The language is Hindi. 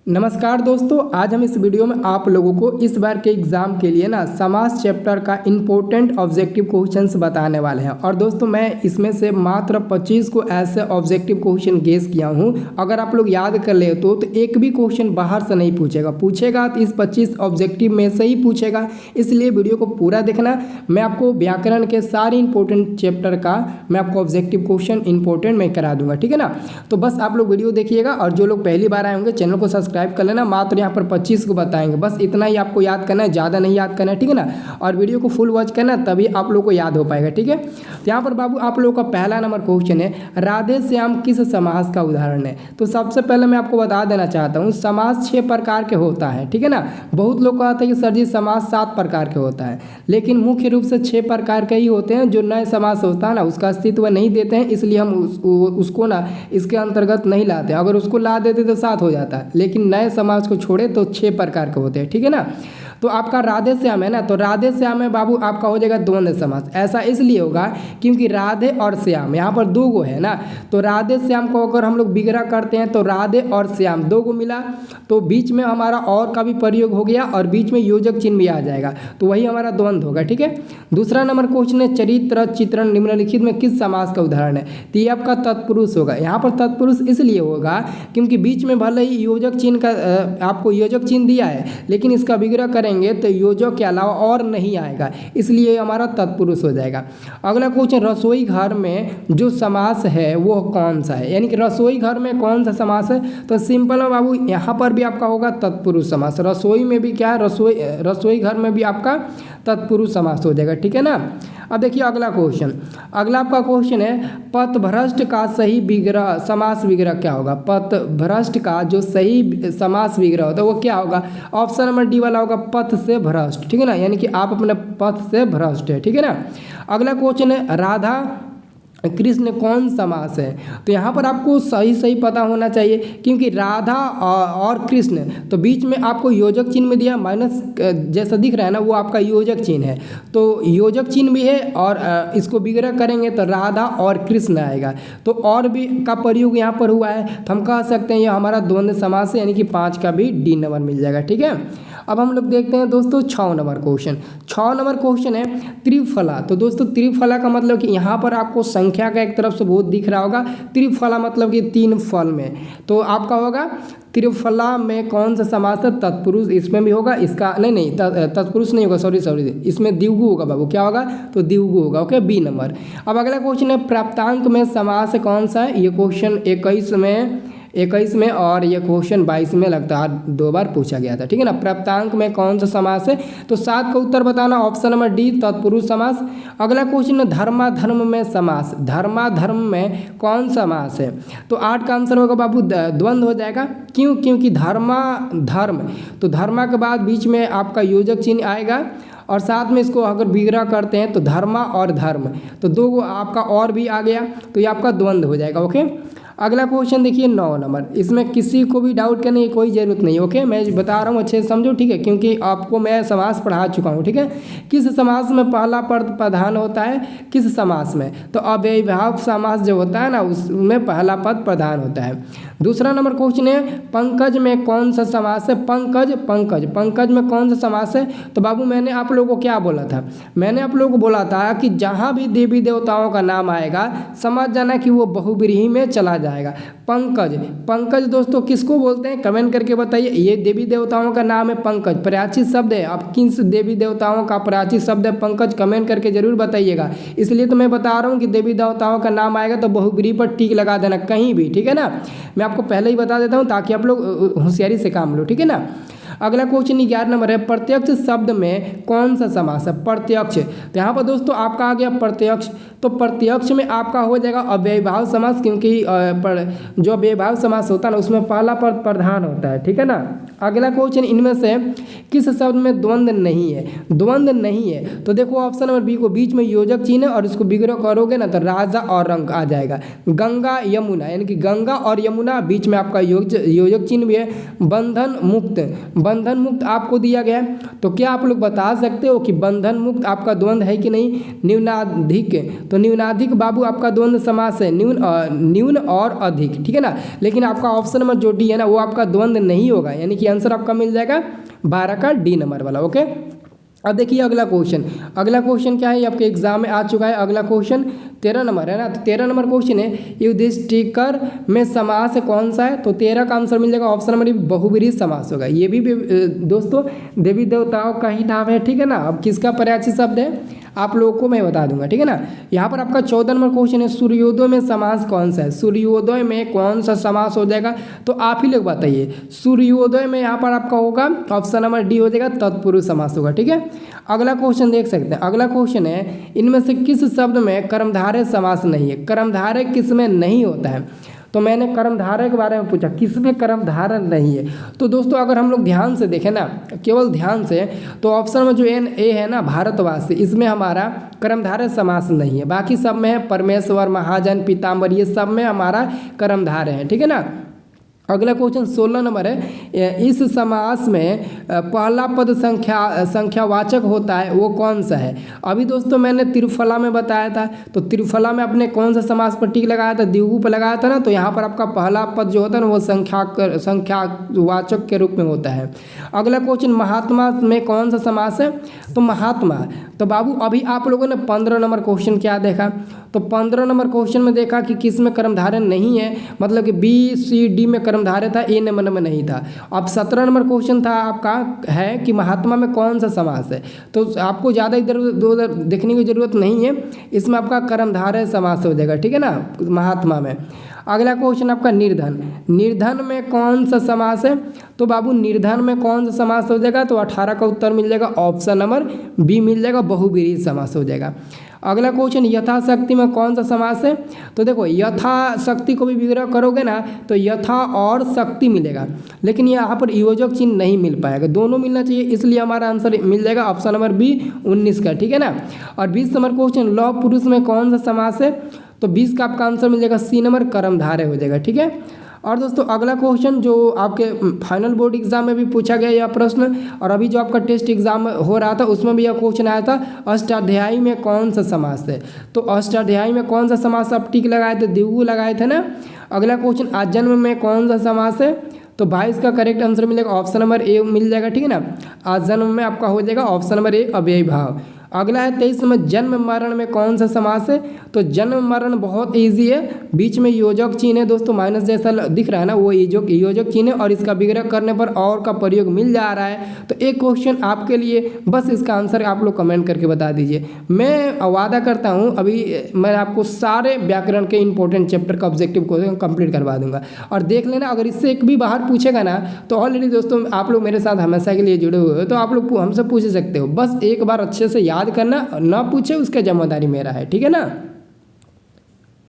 नमस्कार दोस्तों, आज हम इस वीडियो में आप लोगों को इस बार के एग्ज़ाम के लिए ना समास चैप्टर का इम्पोर्टेंट ऑब्जेक्टिव क्वेश्चंस बताने वाले हैं। और दोस्तों मैं इसमें से मात्र 25 को ऐसे ऑब्जेक्टिव क्वेश्चन गेस किया हूं। अगर आप लोग याद कर ले तो एक भी क्वेश्चन बाहर से नहीं पूछेगा तो इस 25 ऑब्जेक्टिव में से ही पूछेगा। इसलिए वीडियो को पूरा देखना। मैं आपको व्याकरण के सारे इंपॉर्टेंट चैप्टर का मैं आपको ऑब्जेक्टिव क्वेश्चन इंपॉर्टेंट मैं करा दूंगा, ठीक है ना। तो बस आप लोग वीडियो देखिएगा और जो लोग पहली बार आए होंगे चैनल को सब्सक्राइब कर लेना। मात्र यहाँ पर 25 को बताएंगे, बस इतना ही आपको याद करना है, ज़्यादा नहीं याद करना है, ठीक है ना। और वीडियो को फुल वॉच करना तभी आप लोग को याद हो पाएगा, ठीक है। तो यहाँ पर बाबू आप लोगों का पहला नंबर क्वेश्चन है, राधे श्याम किस समास का उदाहरण है। तो सबसे पहले मैं आपको बता देना चाहता हूँ समास 6 प्रकार के होता है, ठीक है ना। बहुत लोग कहते हैं कि सर जी समास 7 प्रकार के होता है, लेकिन मुख्य रूप से 6 प्रकार के ही होते हैं। जो नए समास होता है ना उसका अस्तित्व नहीं देते हैं, इसलिए हम उसको ना इसके अंतर्गत नहीं लाते। अगर उसको ला देते तो 7 हो जाता है, लेकिन नए समाज को छोड़े तो 6 प्रकार के होते हैं, ठीक है ना। तो आपका राधे श्याम है ना, तो राधे श्याम में बाबू आपका हो जाएगा द्वंद्व समास। ऐसा इसलिए होगा क्योंकि राधे और श्याम यहाँ पर 2 गो है ना, तो राधे श्याम को अगर हम लोग विग्रह करते हैं तो राधे और श्याम 2 गो मिला, तो बीच में हमारा और का भी प्रयोग हो गया और बीच में योजक चिन्ह भी आ जाएगा, तो वही हमारा द्वंद्व होगा, ठीक है। दूसरा नंबर क्वेश्चन है, चरित्र चित्रण निम्नलिखित में किस समास का उदाहरण है। तो ये आपका तत्पुरुष होगा। यहाँ पर तत्पुरुष इसलिए होगा क्योंकि बीच में भले ही योजक चिन्ह का आपको योजक चिन्ह दिया है, लेकिन इसका विग्रह करेंगे तो योजक के अलावा और नहीं आएगा, इसलिए हमारा तत्पुरुष हो जाएगा। अगला क्वेश्चन, रसोई घर में जो समास है वो कौन सा है, यानी कि रसोई घर में कौन सा समास है। तो सिंपल है बाबू, यहाँ पर भी आपका होगा तत्पुरुष समास। रसोई में भी क्या है, रसोई घर में भी आपका तत्पुरुष समास हो जाएगा, ठीक है ना। अब देखिए अगला क्वेश्चन, अगला आपका क्वेश्चन है, पथभ्रष्ट का सही विग्रह समास विग्रह क्या होगा। पथभ्रष्ट का जो सही समास विग्रह होता है वो क्या होगा। ऑप्शन नंबर डी वाला होगा पथ से भ्रष्ट, ठीक है ना, यानी कि आप अपने पथ से भ्रष्ट है, ठीक है ना। अगला क्वेश्चन है, राधा कृष्ण कौन समास है। तो यहाँ पर आपको सही पता होना चाहिए, क्योंकि राधा और कृष्ण तो बीच में आपको योजक चिन्ह में दिया, माइनस जैसा दिख रहा है ना वो आपका योजक चिन्ह है, तो योजक चिन्ह भी है और इसको विग्रह करेंगे तो राधा और कृष्ण आएगा, तो और भी का प्रयोग यहाँ पर हुआ है, तो हम कह सकते हैं ये हमारा द्वंद्व समास है, यानी कि 5 का भी डी नंबर मिल जाएगा, ठीक है। अब हम लोग देखते हैं दोस्तों 6 नंबर क्वेश्चन। 6 नंबर क्वेश्चन है, त्रिफला। तो दोस्तों त्रिफला का मतलब कि यहाँ पर आपको संख्या का एक तरफ से बहुत दिख रहा होगा, त्रिफला मतलब कि 3 फल में, तो आपका होगा त्रिफला में कौन सा समास है, तत्पुरुष। इसमें भी होगा, इसका नहीं तत्पुरुष नहीं होगा, सॉरी इसमें द्विगु होगा बाबू, क्या होगा तो द्विगु होगा, ओके बी नंबर। अब अगला क्वेश्चन है, प्राप्तांक में समास कौन सा है। ये क्वेश्चन 21 में और ये क्वेश्चन 22 में लगता है 2 बार पूछा गया था, ठीक है ना। प्राप्तांक में कौन सा समास है, तो 7 का उत्तर बताना, ऑप्शन नंबर डी तत्पुरुष समास। अगला क्वेश्चन है, धर्माधर्म में समास। धर्माधर्म में कौन समास है, तो 8 का आंसर होगा बाबू द्वंद्व हो जाएगा। क्यों, क्योंकि धर्म तो धर्मा के बाद बीच में आपका योजक चिन्ह आएगा और साथ में इसको अगर विग्रह करते हैं तो धर्मा और धर्म, तो 2 आपका और भी आ गया, तो ये आपका द्वंद्व हो जाएगा, ओके। अगला क्वेश्चन देखिए 9 नंबर, इसमें किसी को भी डाउट करने की कोई ज़रूरत नहीं है, ओके। मैं बता रहा हूँ अच्छे से समझो, ठीक है, क्योंकि आपको मैं समास पढ़ा चुका हूँ, ठीक है। किस समास में पहला पद प्रधान होता है, किस समास में, तो अव्ययीभाव समास जो होता है ना उसमें पहला पद प्रधान होता है। दूसरा नंबर क्वेश्चन है, पंकज में कौन सा समास है। पंकज में कौन सा समास है, तो बाबू मैंने आप लोगों को क्या बोला था, मैंने आप लोगों को बोला था कि जहाँ भी देवी देवताओं का नाम आएगा समझ जाना कि वो बहुव्रीहि में चला जाएगा। पंकज दोस्तों किसको बोलते हैं, कमेंट करके बताइए। ये देवी देवताओं का नाम है पंकज, प्राचीन शब्द है। अब किस देवी देवताओं का प्राचीन शब्द है पंकज, कमेंट करके जरूर बताइएगा। इसलिए तो मैं बता रहा हूँ कि देवी देवताओं का नाम आएगा तो बहुव्रीहि पर टिक लगा देना कहीं भी, ठीक है ना। मैं आपको पहले ही बता देता हूँ ताकि आप लोग होशियारी से काम लो, ठीक है ना। अगला क्वेश्चन 11 नंबर है, प्रत्यक्ष शब्द में कौन सा समास है। प्रत्यक्ष, तो यहाँ पर दोस्तों आपका आ गया प्रत्यक्ष, तो प्रत्यक्ष में आपका हो जाएगा अव्ययीभाव समास, क्योंकि जो अव्ययीभाव समास होता है ना उसमें पहला पद प्रधान होता है, ठीक है ना। अगला क्वेश्चन, इनमें से किस शब्द में द्वंद्व नहीं है। द्वंद्व नहीं है तो देखो ऑप्शन नंबर बी को बीच में योजक चिन्ह है और इसको विग्रह करोगे ना तो राजा और रंग आ जाएगा। गंगा यमुना, यानी कि गंगा और यमुना बीच में आपका योजक चिन्ह भी है। बंधन मुक्त बंधन मुक्त आपको दिया गया है, तो क्या आप लोग बता सकते हो कि बंधन मुक्त आपका द्वंद्व है कि नहीं? न्यूनाधिक, तो न्यूनाधिक बाबू आपका द्वंद्व समास है, न्यून और अधिक, ठीक है ना। लेकिन आपका ऑप्शन नंबर जो डी है ना वो आपका द्वंद्व नहीं होगा, यानी कि आंसर आपका मिल जाएगा 12 का डी नंबर वाला। ओके, अब देखिए अगला क्वेश्चन, अगला क्वेश्चन क्या है, ये आपके एग्जाम में आ चुका है। अगला क्वेश्चन 13 नंबर है ना, तो 13 नंबर क्वेश्चन है युधिष्ठिकर में समास कौन सा है? तो 13 का आंसर मिल जाएगा ऑप्शन नंबर बहुब्रीहि समास होगा। ये भी दोस्तों देवी देवताओं का ही नाम है, ठीक है ना। अब किसका पर्यायवाची शब्द है आप लोगों को मैं बता दूंगा, ठीक है ना। यहाँ पर आपका 14 नंबर क्वेश्चन है सूर्योदय में समास कौन सा है? सूर्योदय में कौन सा समास हो जाएगा? तो आप ही लोग बताइए। सूर्योदय में यहाँ पर आपका होगा ऑप्शन नंबर डी हो जाएगा, तत्पुरुष समास होगा, ठीक है। अगला क्वेश्चन देख सकते हैं, अगला क्वेश्चन है इनमें से किस शब्द में कर्मधारय समास नहीं है? कर्मधारय किस में नहीं होता है? तो मैंने कर्मधारय के बारे में पूछा, किसमें कर्मधारय नहीं है? तो दोस्तों अगर हम लोग ध्यान से देखें ना, केवल ध्यान से, तो ऑप्शन में जो ए है ना भारतवासी, इसमें हमारा कर्मधारय समास नहीं है। बाकी सब में है परमेश्वर, महाजन, पीताम्बर, ये सब में हमारा कर्मधारय है, ठीक है ना। अगला क्वेश्चन 16 नंबर है, इस समास में पहला पद संख्यावाचक होता है वो कौन सा है? अभी दोस्तों मैंने त्रिफला में बताया था, तो त्रिफला में अपने कौन सा समास पर टिक लगाया था? द्विगु पर लगाया था ना। तो यहाँ पर आपका पहला पद जो होता है ना वो संख्यावाचक के रूप में होता है। अगला क्वेश्चन महात्मा में कौन सा समास है? तो महात्मा, तो बाबू अभी आप लोगों ने 15 नंबर क्वेश्चन क्या देखा? तो 15 नंबर क्वेश्चन में देखा कि किस में कर्मधारय नहीं है, मतलब कि बी सी डी में कर्मधारय था, ए नंबर में नहीं था। अब 17 नंबर क्वेश्चन था आपका है कि महात्मा में कौन सा समास है? तो आपको ज़्यादा इधर उधर देखने की जरूरत नहीं है, इसमें आपका कर्मधारय समास हो जाएगा, ठीक है ना, महात्मा में। अगला क्वेश्चन आपका निर्धन, निर्धन में कौन सा समास है? तो बाबू निर्धन में कौन सा समास हो जाएगा? तो 18 का उत्तर मिल जाएगा ऑप्शन नंबर बी मिल जाएगा, बहुब्रीहि समास हो जाएगा। अगला क्वेश्चन यथाशक्ति में कौन सा समास है? तो देखो यथाशक्ति को भी विग्रह करोगे ना तो यथा और शक्ति मिलेगा, लेकिन यहाँ पर योजक चिन्ह नहीं मिल पाएगा, दोनों मिलना चाहिए, इसलिए हमारा आंसर मिल जाएगा ऑप्शन नंबर बी 19 का, ठीक है ना। और 20 नंबर क्वेश्चन लौह पुरुष में कौन सा समास है? तो 20 का आपका आंसर मिल जाएगा सी नंबर कर्मधारय हो जाएगा, ठीक है। और दोस्तों अगला क्वेश्चन जो आपके फाइनल बोर्ड एग्जाम में भी पूछा गया यह प्रश्न, और अभी जो आपका टेस्ट एग्जाम हो रहा था उसमें भी यह क्वेश्चन आया था, अष्टाध्यायी में कौन सा समास है? तो अष्टाध्यायी में कौन सा समास आप टिक लगाए थे? द्विगु लगाए थे ना। अगला क्वेश्चन आजन्म में कौन सा समास है? तो 22 का करेक्ट आंसर मिलेगा ऑप्शन नंबर ए मिल जाएगा, ठीक है ना। आजन्म में आपका हो जाएगा ऑप्शन नंबर ए अव्ययी भाव। अगला है 23 नंबर जन्म मरण में कौन सा समास है? तो जन्म मरण बहुत इजी है, बीच में योजक चिन्ह है दोस्तों, माइनस जैसा दिख रहा है ना, वो योजक चिन्ह है और इसका विग्रह करने पर और का प्रयोग मिल जा रहा है। तो एक क्वेश्चन आपके लिए, बस इसका आंसर आप लोग कमेंट करके बता दीजिए। मैं वादा करता हूँ अभी मैं आपको सारे व्याकरण के इंपॉर्टेंट चैप्टर का ऑब्जेक्टिव क्वेश्चन कंप्लीट करवा दूंगा, और देख लेना अगर इससे एक भी बाहर पूछेगा ना तो ऑलरेडी दोस्तों आप लोग मेरे साथ हमेशा के लिए जुड़े हुए हो, तो आप लोग हमसे पूछ सकते हो, बस एक बार अच्छे से याद करना, ना पूछे उसका जिम्मेदारी मेरा है, ठीक है ना।